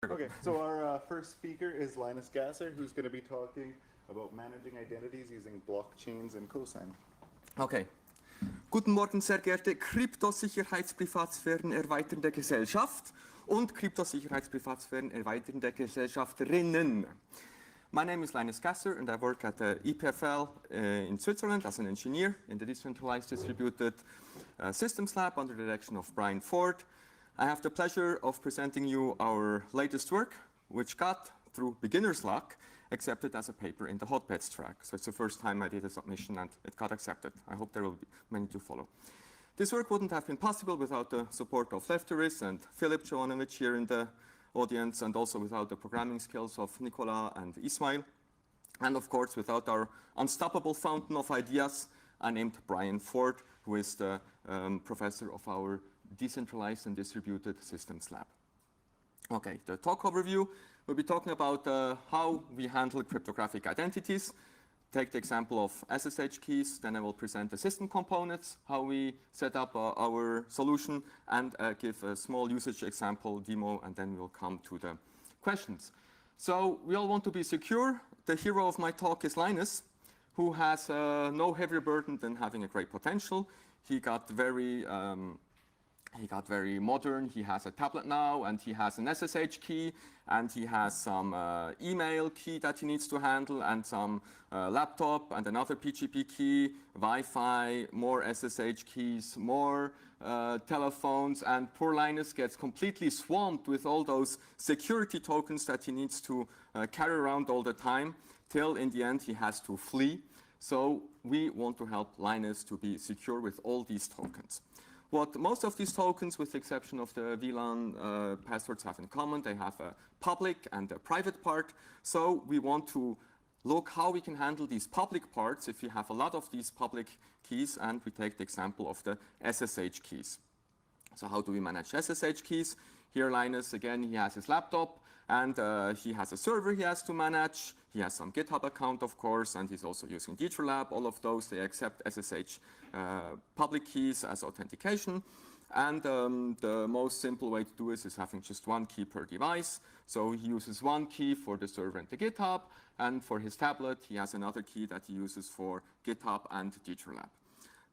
Okay, so our first speaker is Linus Gasser, who's going to be talking about managing identities using blockchains and CoSi. Okay. Guten Morgen, sehr geehrte Kryptosicherheitsprivatsphären erweiternde Gesellschaft und Kryptosicherheitsprivatsphären erweiternde Gesellschafterinnen. My name is Linus Gasser and I work at the EPFL in Switzerland as an engineer in the Decentralized Distributed Systems Lab under the direction of Brian Ford. I have the pleasure of presenting you our latest work, which got, through beginner's luck, accepted as a paper in the hotbeds track. So it's the first time I did a submission and it got accepted. I hope there will be many to follow. This work wouldn't have been possible without the support of Lefteris and Filip Jovanovic here in the audience, and also without the programming skills of Nicola and Ismail, and of course without our unstoppable fountain of ideas named Brian Ford, who is the professor of our Decentralized and Distributed Systems Lab. Okay, the talk overview, we'll be talking about how we handle cryptographic identities. Take the example of SSH keys, then I will present the system components, how we set up our solution, and give a small usage example demo, and then we'll come to the questions. So we all want to be secure. The hero of my talk is Linus, who has no heavier burden than having a great potential. He got very modern. He has a tablet now, and he has an SSH key, and he has some email key that he needs to handle, and some laptop, and another PGP key, Wi-Fi, more SSH keys, more telephones, and poor Linus gets completely swamped with all those security tokens that he needs to carry around all the time, till in the end he has to flee. So we want to help Linus to be secure with all these tokens. What most of these tokens, with the exception of the VLAN passwords, have in common, they have a public and a private part. So we want to look how we can handle these public parts if we have a lot of these public keys, and we take the example of the SSH keys. So how do we manage SSH keys? Here Linus, again, he has his laptop, and he has a server he has to manage. He has some GitHub account, of course, and he's also using DetroLab. All of those, they accept SSH public keys as authentication. And the most simple way to do this is having just one key per device. So he uses one key for the server and the GitHub, and for his tablet, he has another key that he uses for GitHub and DetroLab.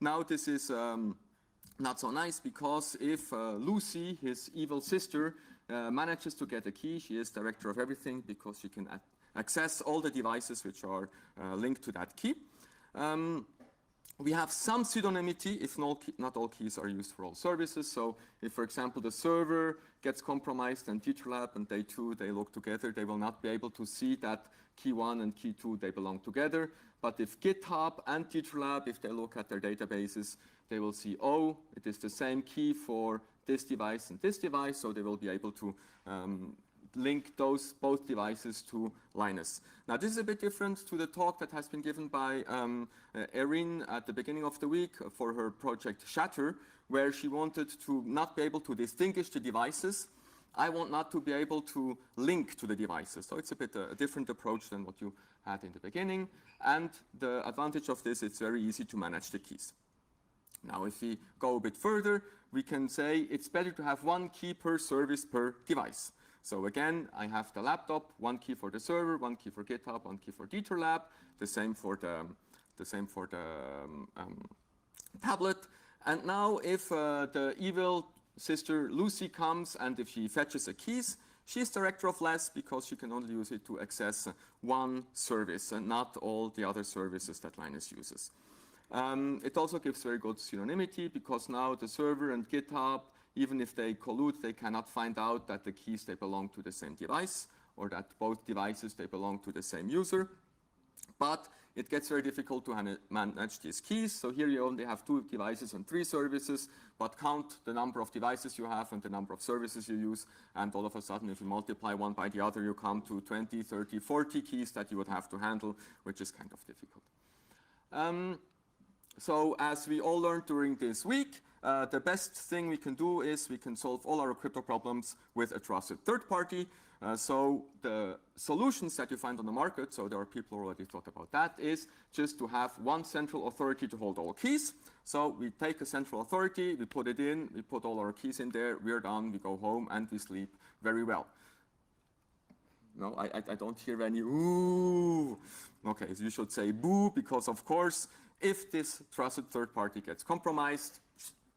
Now, this is not so nice, because if Lucy, his evil sister, manages to get a key, she is director of everything, because she can access all the devices which are linked to that key. We have some pseudonymity if not all keys are used for all services. So if, for example, the server gets compromised and DetroLab and day2, they look together, they will not be able to see that key 1 and key 2, they belong together. But if GitHub and DetroLab, if they look at their databases, they will see, oh, it is the same key for this device and this device, so they will be able to link both devices to Linus. Now, this is a bit different to the talk that has been given by Erin at the beginning of the week for her project Shatter, where she wanted to not be able to distinguish the devices. I want not to be able to link to the devices. So it's a bit a different approach than what you had in the beginning. And the advantage of this, it's very easy to manage the keys. Now, if we go a bit further, we can say it's better to have one key per service per device. So again, I have the laptop, one key for the server, one key for GitHub, one key for DetroLab, the same for the tablet. And now, if the evil sister Lucy comes and if she fetches the keys, she's director of less, because she can only use it to access one service and not all the other services that Linus uses. It also gives very good pseudonymity, because now the server and GitHub, even if they collude, they cannot find out that the keys, they belong to the same device, or that both devices, they belong to the same user. But it gets very difficult to manage these keys. So here you only have 2 devices and 3 services, but count the number of devices you have and the number of services you use, and all of a sudden, if you multiply one by the other, you come to 20, 30, 40 keys that you would have to handle, which is kind of difficult. So as we all learned during this week, the best thing we can do is we can solve all our crypto problems with a trusted third party. So the solutions that you find on the market, so there are people who already thought about that, is just to have one central authority to hold all keys. So we take a central authority, we put it in, we put all our keys in there, we're done, we go home, and we sleep very well. No, I don't hear any ooh. Okay, so you should say boo, because of course, if this trusted third party gets compromised,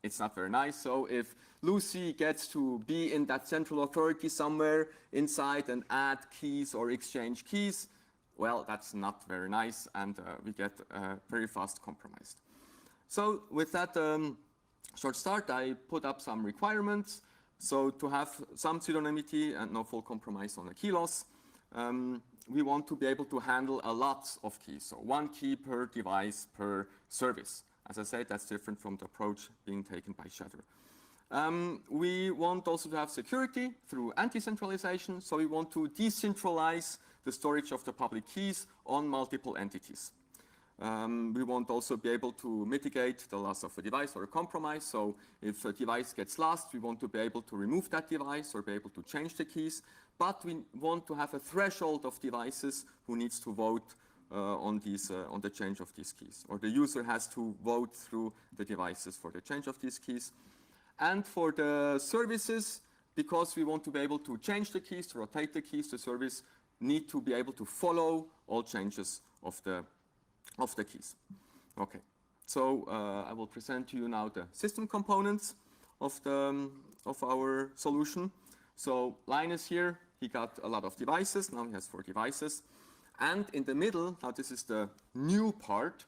it's not very nice. So if Lucy gets to be in that central authority somewhere inside and add keys or exchange keys, well, that's not very nice, and we get very fast compromised. So with that short start, I put up some requirements. So to have some pseudonymity and no full compromise on the key loss, we want to be able to handle a lot of keys. So one key per device per service. As I said, that's different from the approach being taken by Shatter. We want also to have security through anti-centralization. So we want to decentralize the storage of the public keys on multiple entities. We want also be able to mitigate the loss of a device or a compromise. So if a device gets lost, we want to be able to remove that device or be able to change the keys. But we want to have a threshold of devices who needs to vote on the change of these keys. Or the user has to vote through the devices for the change of these keys. And for the services, because we want to be able to change the keys, to rotate the keys, the service need to be able to follow all changes of the keys. Okay, so I will present to you now the system components of our solution. So Linus here, he got a lot of devices. Now he has 4 devices. And in the middle, now this is the new part,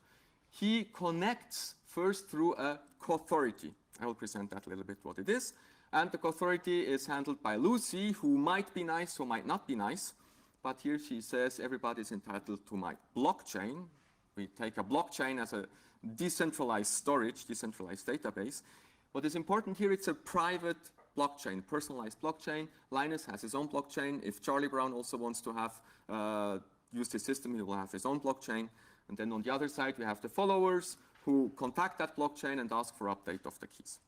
he connects first through a co-authority. I will present that a little bit what it is. And the co-authority is handled by Lucy, who might be nice, who might not be nice. But here she says everybody is entitled to my blockchain. We take a blockchain as a decentralized storage, decentralized database. What is important here, it's a private blockchain, personalized blockchain. Linus has his own blockchain. If Charlie Brown also wants to have use the system, he will have his own blockchain. And then on the other side, we have the followers who contact that blockchain and ask for update of the keys.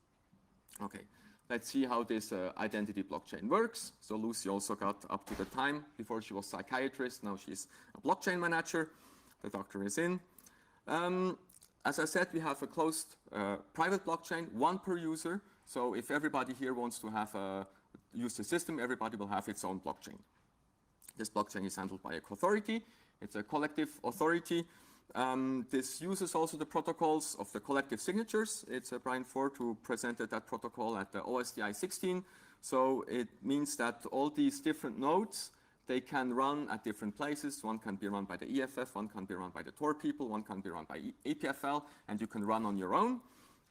Okay, let's see how this identity blockchain works. So Lucy also got up to the time. Before she was psychiatrist, now she's a blockchain manager. The doctor is in. As I said, we have a closed private blockchain, one per user. So if everybody here wants to have use the system, everybody will have its own blockchain. This blockchain is handled by a co-authority. It's a collective authority. This uses also the protocols of the collective signatures. It's Brian Ford who presented that protocol at the OSDI 16. So it means that all these different nodes, they can run at different places. One can be run by the EFF, one can be run by the Tor people, one can be run by EPFL, and you can run on your own.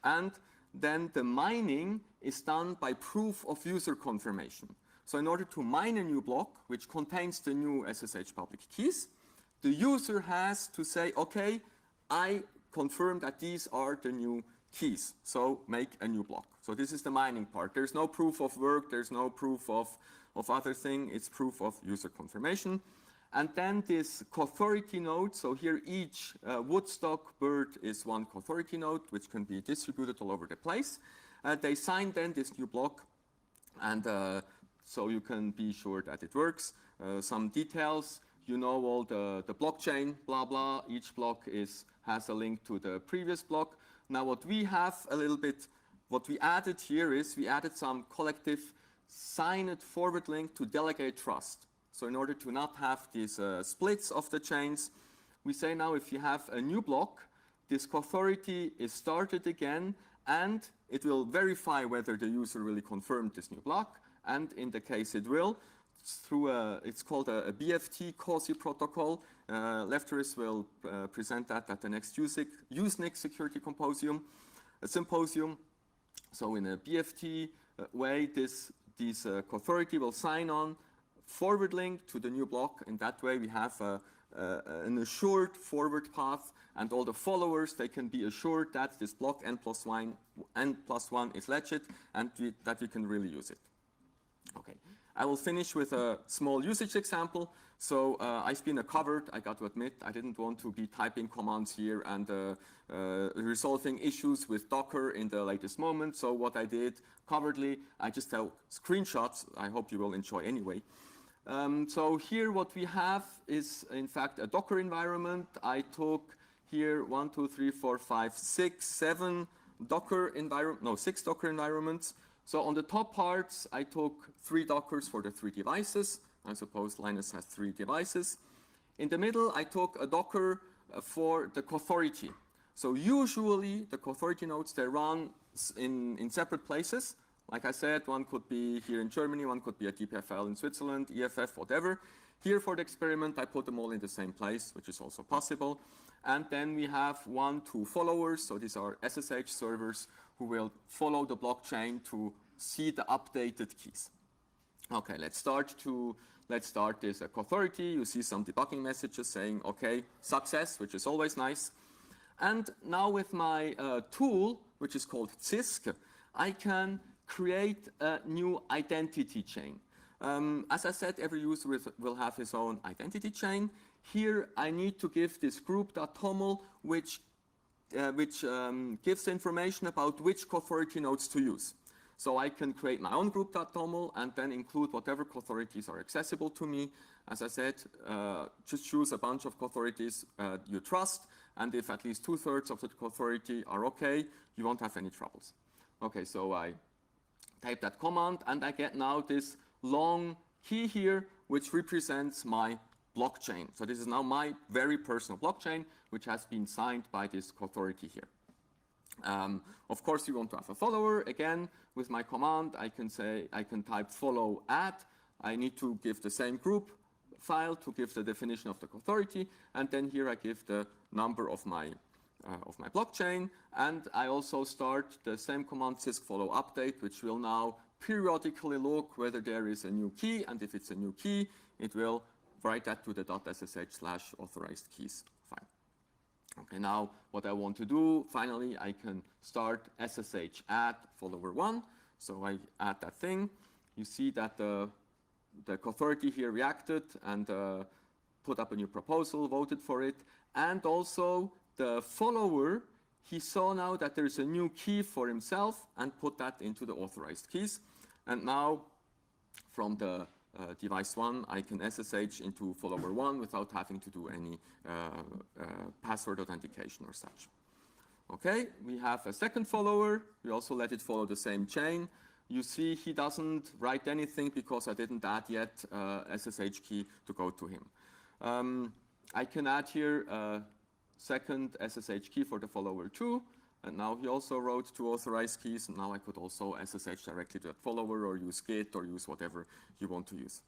And then the mining is done by proof of user confirmation. So in order to mine a new block, which contains the new SSH public keys, the user has to say, okay, I confirm that these are the new keys, so make a new block. So this is the mining part. There's no proof of work, there's no proof of other thing, it's proof of user confirmation. And then this co-authority node, so here each Woodstock bird is one co-authority node, which can be distributed all over the place. They sign then this new block, and so you can be sure that it works. Some details, you know all the blockchain, blah, blah. Each block has a link to the previous block. Now what we have a little bit, what we added here is we added some collective signed forward link to delegate trust. So in order to not have these splits of the chains, we say now if you have a new block, this co-authority is started again, and it will verify whether the user really confirmed this new block. And in the case it will, it's called a BFT CoSi protocol. Lefteris will present that at the next Usenix Security Symposium. So in a BFT way, this co-authority will sign on forward link to the new block. In that way, we have an assured forward path, and all the followers, they can be assured that this block n+1 is legit, and that we can really use it. Okay, I will finish with a small usage example. So I've been covered, I got to admit, I didn't want to be typing commands here and resolving issues with Docker in the latest moment. So what I did covertly, I just took screenshots. I hope you will enjoy anyway. So here what we have is in fact a Docker environment. I took here 6 Docker environments. So on the top parts, I took 3 Dockers for the 3 devices. I suppose Linus has 3 devices. In the middle, I took a Docker for the authority. So usually the authority nodes, they run in separate places. Like I said, one could be here in Germany, one could be at EPFL in Switzerland, EFF, whatever. Here for the experiment, I put them all in the same place, which is also possible. And then we have 1, 2 followers. So these are SSH servers who will follow the blockchain to see the updated keys. Okay, let's start this authority. You see some debugging messages saying, okay, success, which is always nice. And now with my tool, which is called CISC, I can create a new identity chain. As I said, every user will have his own identity chain. Here I need to give this group.toml, which gives information about which authority nodes to use. So I can create my own group.toml and then include whatever authorities are accessible to me. As I said, just choose a bunch of authorities you trust, and if at least 2/3 of the authority are okay, you won't have any troubles. Okay, so I type that command, and I get now this long key here, which represents my blockchain. So this is now my very personal blockchain, which has been signed by this authority here. Of course, you want to have a follower. Again, with my command, I can type follow add. I need to give the same group file to give the definition of the authority, and then here I give the number of my blockchain, and I also start the same command sysc follow update, which will now periodically look whether there is a new key, and if it's a new key, it will write that to the .sh/authorized keys file. Okay, now what I want to do, finally, I can start SSH add follower 1. So I add that thing. You see that the authority here reacted and put up a new proposal, voted for it. And also the follower, he saw now that there's a new key for himself and put that into the authorized keys. And now from the device 1, I can SSH into follower 1 without having to do any password authentication or such. Okay, we have a second follower. We also let it follow the same chain. You see he doesn't write anything because I didn't add yet SSH key to go to him. I can add here a second SSH key for the follower 2. And now he also wrote 2 authorized keys, and now I could also SSH directly to that follower or use Git or use whatever you want to use.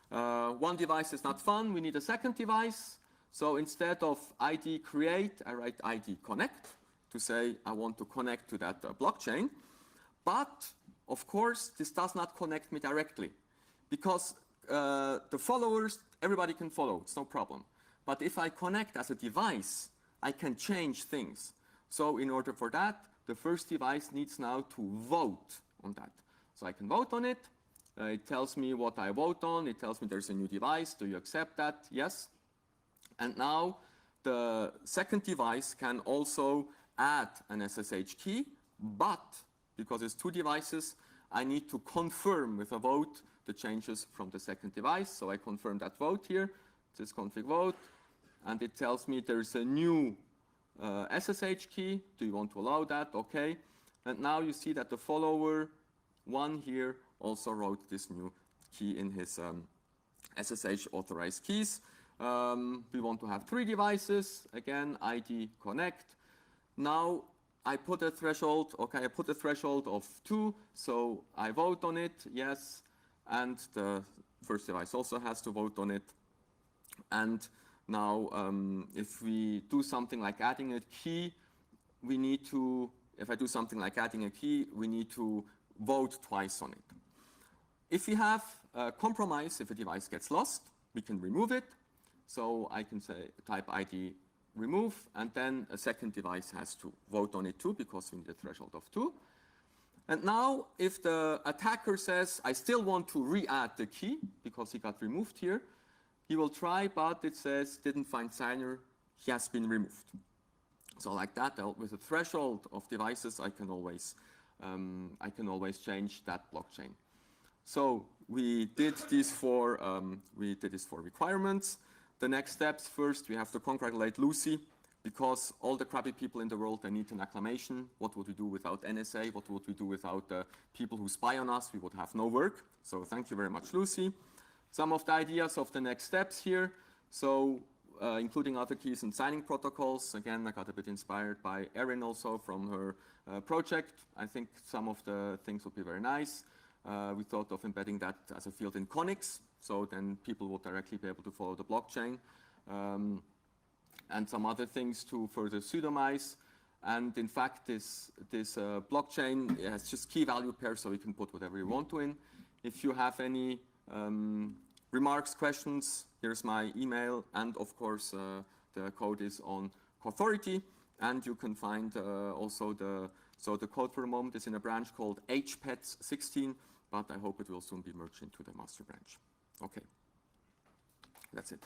One device is not fun, we need a second device. So instead of ID create, I write ID connect to say I want to connect to that blockchain. But of course, this does not connect me directly because the followers, everybody can follow, it's no problem. But if I connect as a device, I can change things. So in order for that, the first device needs now to vote on that. So I can vote on it. It tells me what I vote on. It tells me there's a new device. Do you accept that? Yes. And now the second device can also add an SSH key, but because it's 2 devices, I need to confirm with a vote the changes from the second device. So I confirm that vote here, sysconfig vote, and it tells me there's a new SSH key. Do you want to allow that? Okay. And now you see that the follower 1 here also wrote this new key in his SSH authorized keys. We want to have 3 devices. Again, ID connect. Now I put a threshold. Okay, I put a threshold of 2. So I vote on it. Yes. And the first device also has to vote on it. And now, if we do something like adding a key, we need to, if I do something like adding a key, we need to vote twice on it. If we have a compromise, if a device gets lost, we can remove it. So I can say type ID remove, and then a second device has to vote on it too, because we need a threshold of 2. And now, if the attacker says, I still want to re-add the key, because he got removed here, he will try, but it says didn't find signer, he has been removed. So like that, with a threshold of devices, I can always change that blockchain. So we did this for requirements. The next steps, first we have to congratulate Lucy, because all the crappy people in the world, they need an acclamation. What would we do without NSA? What would we do without the people who spy on us? We would have no work. So thank you very much, Lucy. some of the ideas of the next steps here. So including other keys and signing protocols. Again, I got a bit inspired by Erin also from her project. I think some of the things would be very nice. We thought of embedding that as a field in Connix, so then people would directly be able to follow the blockchain. And some other things to further pseudomize. And in fact, this blockchain has just key value pairs, so you can put whatever you want to in. If you have any remarks, questions, here's my email, and of course, the code is on Authority, and you can find also the code for the moment is in a branch called HPETS16, but I hope it will soon be merged into the master branch. Okay, that's it.